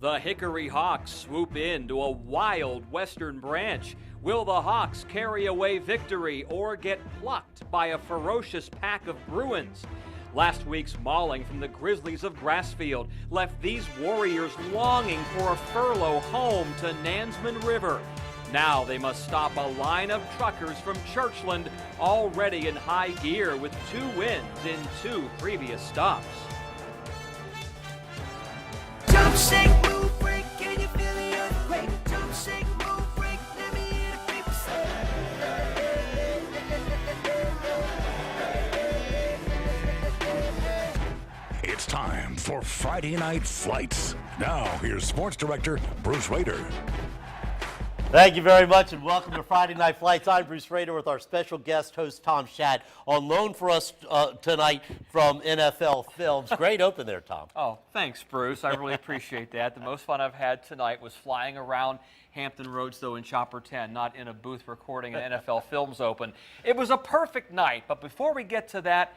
The Hickory Hawks swoop into a wild Western Branch. Will the Hawks carry away victory or get plucked by a ferocious pack of Bruins? Last week's mauling from the Grizzlies of Grassfield left these Warriors longing for a furlough home to Nansemond River. Now they must stop a line of truckers from Churchland already in high gear with 2 wins in 2 previous stops. Jump, shake, move, break, can you feel the earthquake? Jump, shake, move, break, let me hear the people say. It's time for Friday Night Flights. Now, here's Sports Director Bruce Rader. Thank you very much, and welcome to Friday Night Flights. I'm Bruce Rader with our special guest host, Tom Shad, on loan for us tonight from NFL Films. Great open there, Tom. Oh, thanks, Bruce. I really appreciate that. The most fun I've had tonight was flying around Hampton Roads, though, in Chopper 10, not in a booth recording an NFL Films Open. It was a perfect night, but before we get to that,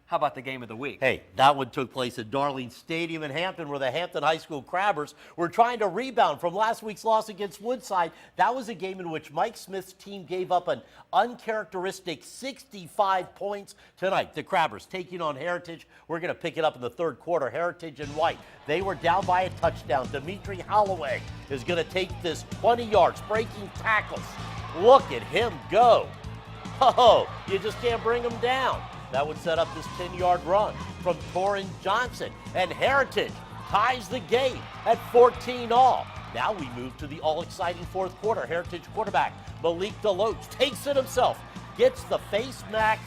how about the game of the week? Hey, that one took place at Darling Stadium in Hampton, where the Hampton High School Crabbers were trying to rebound from last week's loss against Woodside. That was a game in which Mike Smith's team gave up an uncharacteristic 65 points tonight. The Crabbers taking on Heritage. We're going to pick it up in the third quarter. Heritage and White. They were down by a touchdown. Dimitri Holloway is going to take this 20 yards, breaking tackles. Look at him go. Oh, you just can't bring him down. That would set up this 10-yard run from Torrin Johnson. And Heritage ties the game at 14-all. Now we move to the all-exciting fourth quarter. Heritage quarterback Malik Deloach takes it himself, gets the face mask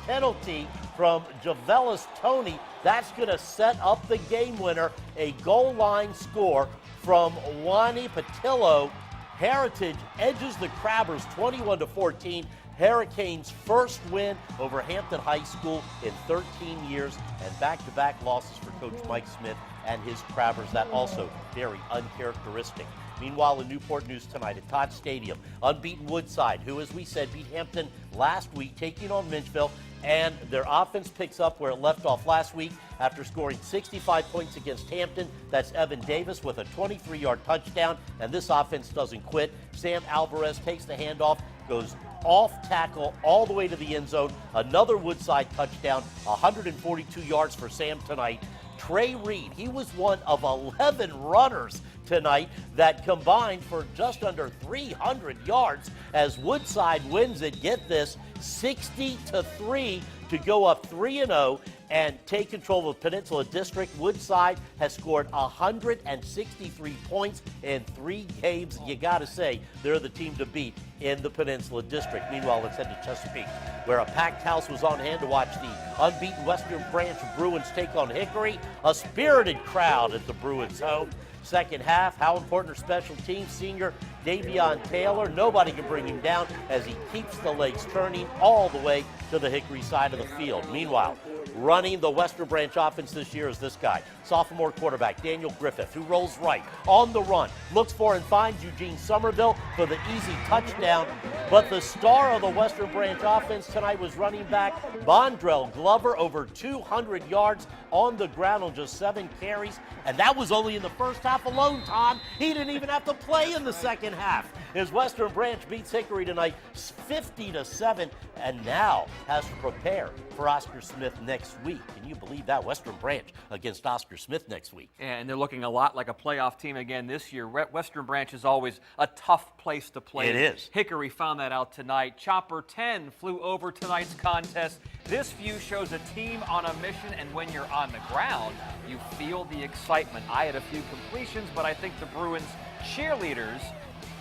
penalty from Javelis Tony. That's going to set up the game winner, a goal line score from Wani Patillo. Heritage edges the Crabbers 21-14. Hurricanes' first win over Hampton High School in 13 years, and back-to-back losses for Coach Mike Smith and his Crabbers. That also very uncharacteristic. Meanwhile, in Newport News tonight at Todd Stadium, unbeaten Woodside, who, as we said, beat Hampton last week, taking on Mitchville, and their offense picks up where it left off last week after scoring 65 points against Hampton. That's Evan Davis with a 23-yard touchdown, and this offense doesn't quit. Sam Alvarez takes the handoff, goes off tackle all the way to the end zone. Another Woodside touchdown, 142 yards for Sam tonight. Trey Reed, he was one of 11 runners tonight that combined for just under 300 yards as Woodside wins it, get this, 60-3 to go up 3-0 and take control of the Peninsula District. Woodside has scored 163 points in 3 games. You got to say, they're the team to beat in the Peninsula District. Meanwhile, let's head to Chesapeake, where a packed house was on hand to watch the unbeaten Western Branch Bruins take on Hickory. A spirited crowd at the Bruins' home. Second half, how important are special teams? Senior Davion Taylor, nobody can bring him down as he keeps the legs turning all the way to the Hickory side of the field. Meanwhile, running the Western Branch offense this year is this guy, sophomore quarterback Daniel Griffith, who rolls right on the run, looks for and finds Eugene Somerville for the easy touchdown. But the star of the Western Branch offense tonight was running back Bondrell Glover, over 200 yards on the ground on just 7 carries. And that was only in the first half alone, Tom. He didn't even have to play in the second half. As Western Branch beats Hickory tonight 50-7, and now has to prepare for Oscar Smith next week. Can you believe that? Western Branch against Oscar Smith next week. And they're looking a lot like a playoff team again this year. Western Branch is always a tough place to play. It is. Hickory found that out tonight. Chopper 10 flew over tonight's contest. This view shows a team on a mission, and when you're on the ground, you feel the excitement. I had a few completions, but I think the Bruins cheerleaders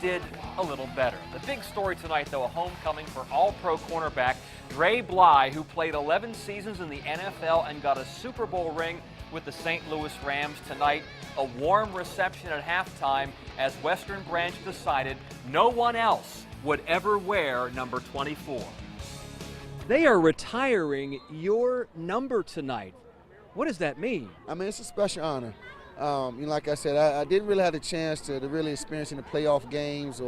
did a little better. The big story tonight, though, a homecoming for all-pro cornerback Dre Bly, who played 11 seasons in the NFL and got a Super Bowl ring with the St. Louis Rams tonight. A warm reception at halftime as Western Branch decided no one else would ever wear number 24. They are retiring your number tonight. What does that mean? I mean, it's a special honor. Like I said, I didn't really have the chance to really experience in the playoff games,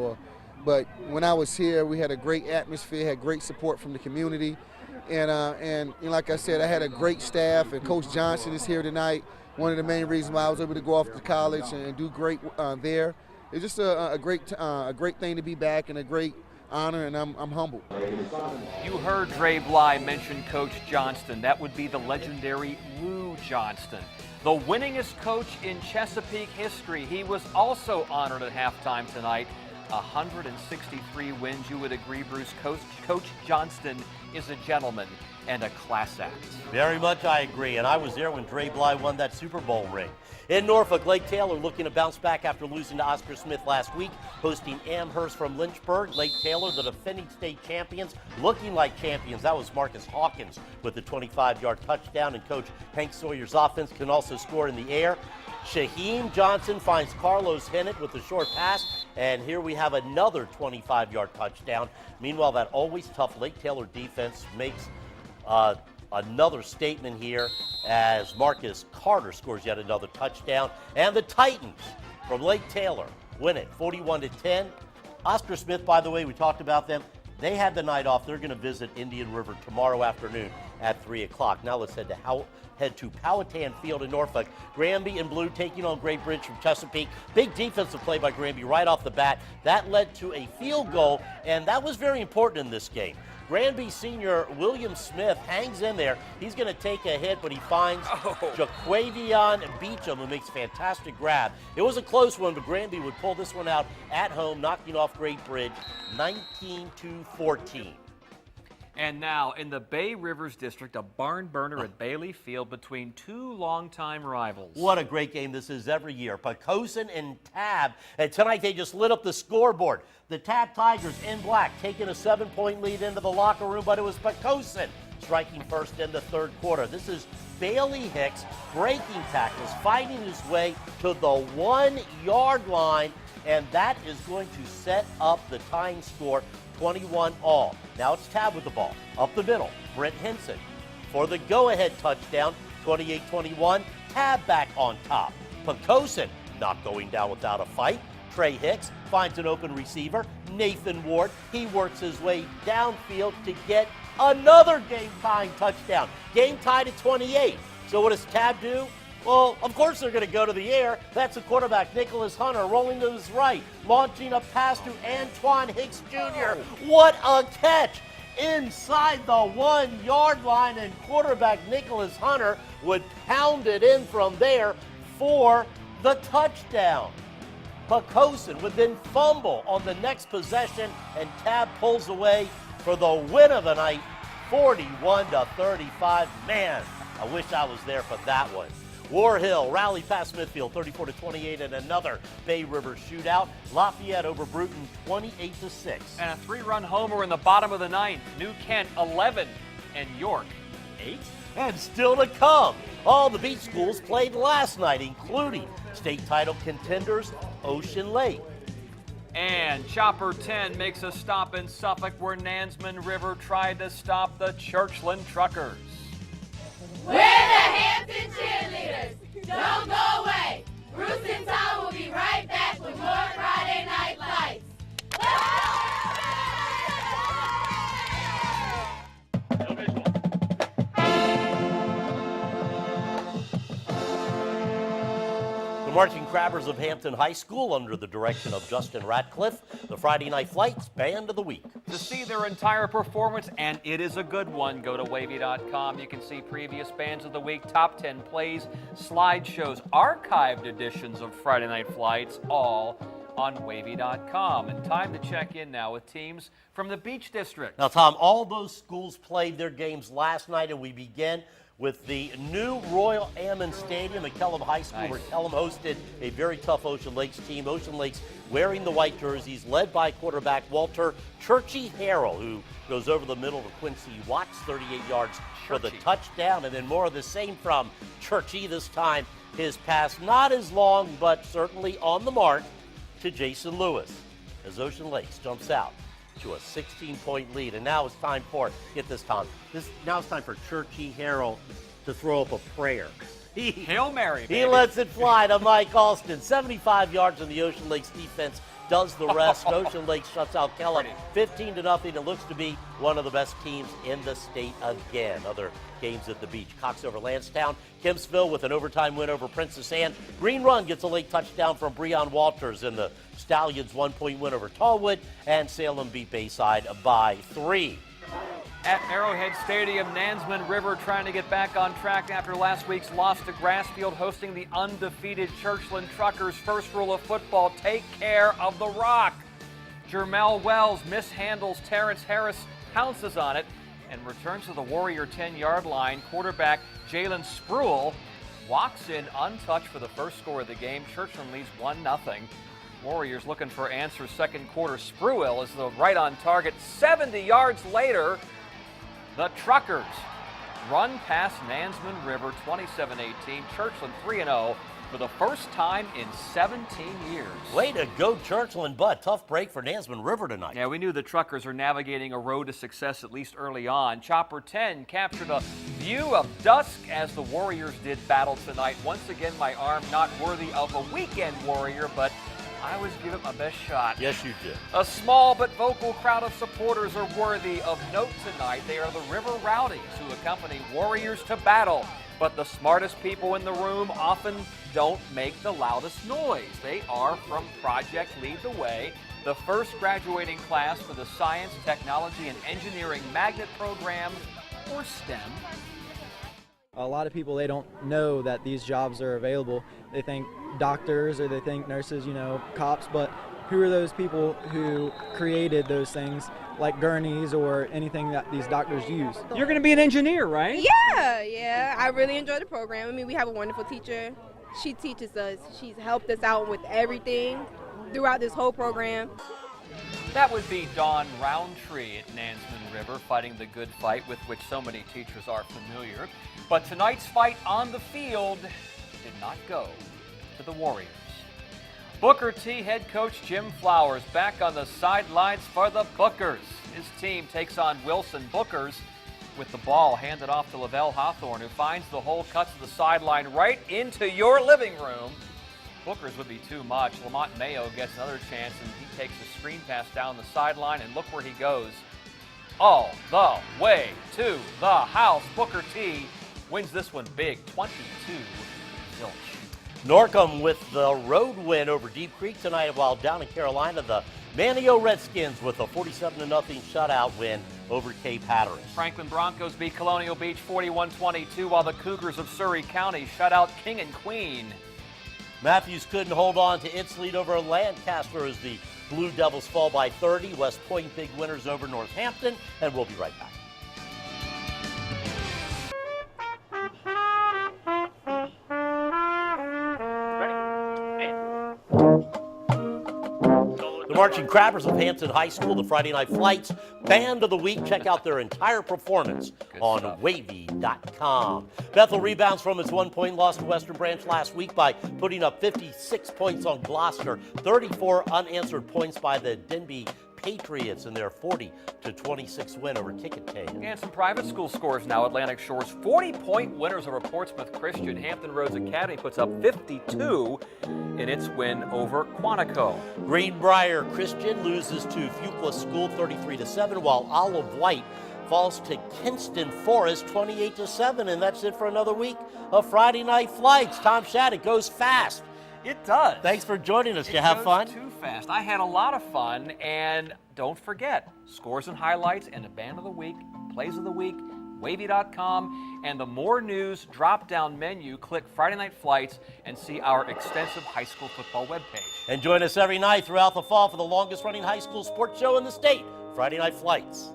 but when I was here, we had a great atmosphere, had great support from the community. And like I said, I had a great staff, and Coach Johnson is here tonight. One of the main reasons why I was able to go off to college and do great there. It's just a great thing to be back, and a great honor, and I'm humbled. You heard Dre Bly mention Coach Johnston. That would be the legendary Lou Johnston, the winningest coach in Chesapeake history. He was also honored at halftime tonight. 163 wins. You would agree, Bruce. Coach Johnston is a gentleman and a class act. Very much I agree, and I was there when Dre Bly won that Super Bowl ring. In Norfolk, Lake Taylor looking to bounce back after losing to Oscar Smith last week, hosting Amherst from Lynchburg. Lake Taylor, the defending state champions, looking like champions. That was Marcus Hawkins with the 25-yard touchdown, and Coach Hank Sawyer's offense can also score in the air. Shaheem Johnson finds Carlos Hennett with a short pass, and here we have another 25-yard touchdown. Meanwhile, that always tough Lake Taylor defense makes another statement here as Marcus Carter scores yet another touchdown. And the Titans from Lake Taylor win it 41-10. Oscar Smith, by the way, we talked about them. They had the night off. They're going to visit Indian River tomorrow afternoon at 3 o'clock. Now let's head to Powhatan Field in Norfolk. Granby in blue taking on Great Bridge from Chesapeake. Big defensive play by Granby right off the bat. That led to a field goal, and that was very important in this game. Granby senior William Smith hangs in there. He's going to take a hit, but he finds Jaquavion Beecham, who makes a fantastic grab. It was a close one, but Granby would pull this one out at home, knocking off Great Bridge 19-14. And now in the Bay Rivers District, a barn burner at Bailey Field between two longtime rivals. What a great game this is every year. Poquoson and Tabb. And tonight they just lit up the scoreboard. The Tabb Tigers in black taking a 7-point lead into the locker room, but it was Poquoson striking first in the third quarter. This is Bailey Hicks breaking tackles, fighting his way to the 1-yard line, and that is going to set up the tying score, 21-all. Now it's Tabb with the ball. Up the middle, Brent Henson for the go-ahead touchdown, 28-21. Tabb back on top. Poquoson not going down without a fight. Trey Hicks finds an open receiver. Nathan Ward, he works his way downfield to get another game-tying touchdown. Game tied at 28. So what does Tabb do? Well, of course they're going to go to the air. That's the quarterback, Nicholas Hunter, rolling to his right, launching a pass to Antoine Hicks Jr. What a catch! Inside the 1-yard line, and quarterback Nicholas Hunter would pound it in from there for the touchdown. Poquoson would then fumble on the next possession, and Tabb pulls away for the win of the night, 41-35. Man, I wish I was there for that one. War Hill rally past Smithfield, 34-28, and another Bay River shootout. Lafayette over Bruton, 28-6. And a 3-run homer in the bottom of the ninth. New Kent 11 and York 8. And still to come, all the beach schools played last night, including state title contenders Ocean Lake. And Chopper 10 makes a stop in Suffolk where Nansemond River tried to stop the Churchland Truckers. We're the Hampton Cheerleaders. Don't go away. Bruce and Tom will be right back with more Friday Night Lights. The Marching Crabbers of Hampton High School, under the direction of Justin Ratcliffe, the Friday Night Flights Band of the Week. To see their entire performance, and it is a good one, go to wavy.com. You can see previous Bands of the Week, top 10 plays, slideshows, archived editions of Friday Night Flights, all on wavy.com. And time to check in now with teams from the Beach District. Now, Tom, all those schools played their games last night, and we begin with the new Royal Ammon Stadium at Tellem High School, where Tellem hosted a very tough Ocean Lakes team. Ocean Lakes wearing the white jerseys, led by quarterback Walter Churchy Harrell, who goes over the middle to Quincy Watts, 38 yards for the touchdown. And then more of the same from Churchy this time. His pass not as long, but certainly on the mark to Jason Lewis as Ocean Lakes jumps out to a 16-point lead. And now it's time for, get this, Tom, now it's time for Churchy Harrell to throw up a prayer. Hail Mary, baby. He lets it fly to Mike Alston. 75 yards on the Ocean Lakes defense does the rest. Ocean Lake shuts out Tellem 15-0. It looks to be one of the best teams in the state again. Other games at the beach. Cox over Lansdowne. Kempsville with an overtime win over Princess Anne. Green Run gets a late touchdown from Breon Walters in the Stallions' 1-point win over Tallwood. And Salem beat Bayside by 3. At Arrowhead Stadium, Nansemond River trying to get back on track after last week's loss to Grassfield, hosting the undefeated Churchland Truckers. First rule of football, take care of the rock. Jermel Wells mishandles Terrence Harris, pounces on it, and returns to the Warrior 10-yard line. Quarterback Jalen Spruill walks in untouched for the first score of the game. Churchland leads 1-0. Warriors looking for answers second quarter. Spruill is the right on target. 70 yards later, the Truckers run past Nansemond River 27-18. Churchland 3-0 for the first time in 17 years. Way to go, Churchland, but tough break for Nansemond River tonight. Yeah, we knew the Truckers are navigating a road to success at least early on. Chopper 10 captured a view of dusk as the Warriors did battle tonight. Once again, my arm not worthy of a weekend Warrior, but I always give it my best shot. Yes, you did. A small but vocal crowd of supporters are worthy of note tonight. They are the River Rowdies who accompany Warriors to battle. But the smartest people in the room often don't make the loudest noise. They are from Project Lead the Way, the first graduating class for the Science, Technology, and Engineering Magnet Program, or STEM. A lot of people, they don't know that these jobs are available. They think doctors or they think nurses, cops, but who are those people who created those things like gurneys or anything that these doctors use? You're going to be an engineer, right? Yeah. I really enjoy the program. I mean, we have a wonderful teacher. She teaches us. She's helped us out with everything throughout this whole program. That would be Dawn Roundtree at Nansemond River, fighting the good fight with which so many teachers are familiar. But tonight's fight on the field did not go to the Warriors. Booker T head coach Jim Flowers back on the sidelines for the Bookers. His team takes on Wilson Bookers with the ball handed off to Lavelle Hawthorne, who finds the hole, cuts the sideline right into your living room. Bookers would be too much. Lamont Mayo gets another chance, and he takes a screen pass down the sideline, and look where he goes. All the way to the house. Booker T wins this one big, 22-0. Norcom with the road win over Deep Creek tonight, while down in Carolina, the Manio Redskins with a 47-0 shutout win over Cape Hatteras. Franklin Broncos beat Colonial Beach 41-22, while the Cougars of Surrey County shut out King and Queen. Matthews couldn't hold on to its lead over Lancaster as the Blue Devils fall by 30. West Point big winners over Northampton, and we'll be right back. The Marching Crabbers of Hampton High School, the Friday Night Flights Band of the Week. Check out their entire performance on wavy.com. Bethel rebounds from its 1-point loss to Western Branch last week by putting up 56 points on Gloucester, 34 unanswered points by the Denby Patriots in their 40-26 win over Kickingham. And some private school scores now. Atlantic Shore's 40-point winners over Portsmouth Christian. Hampton Roads Academy puts up 52 in its win over Quantico. Greenbrier Christian loses to Fuqua School 33-7, while Olive White falls to Kinston Forest 28-7. And that's it for another week of Friday Night Flights. Tom Shattuck goes fast. It does. Thanks for joining us. Did you have fun? Too fast. I had a lot of fun, and don't forget, scores and highlights and the band of the week, plays of the week, wavy.com, and the more news drop-down menu. Click Friday Night Flights and see our extensive high school football webpage. And join us every night throughout the fall for the longest-running high school sports show in the state, Friday Night Flights.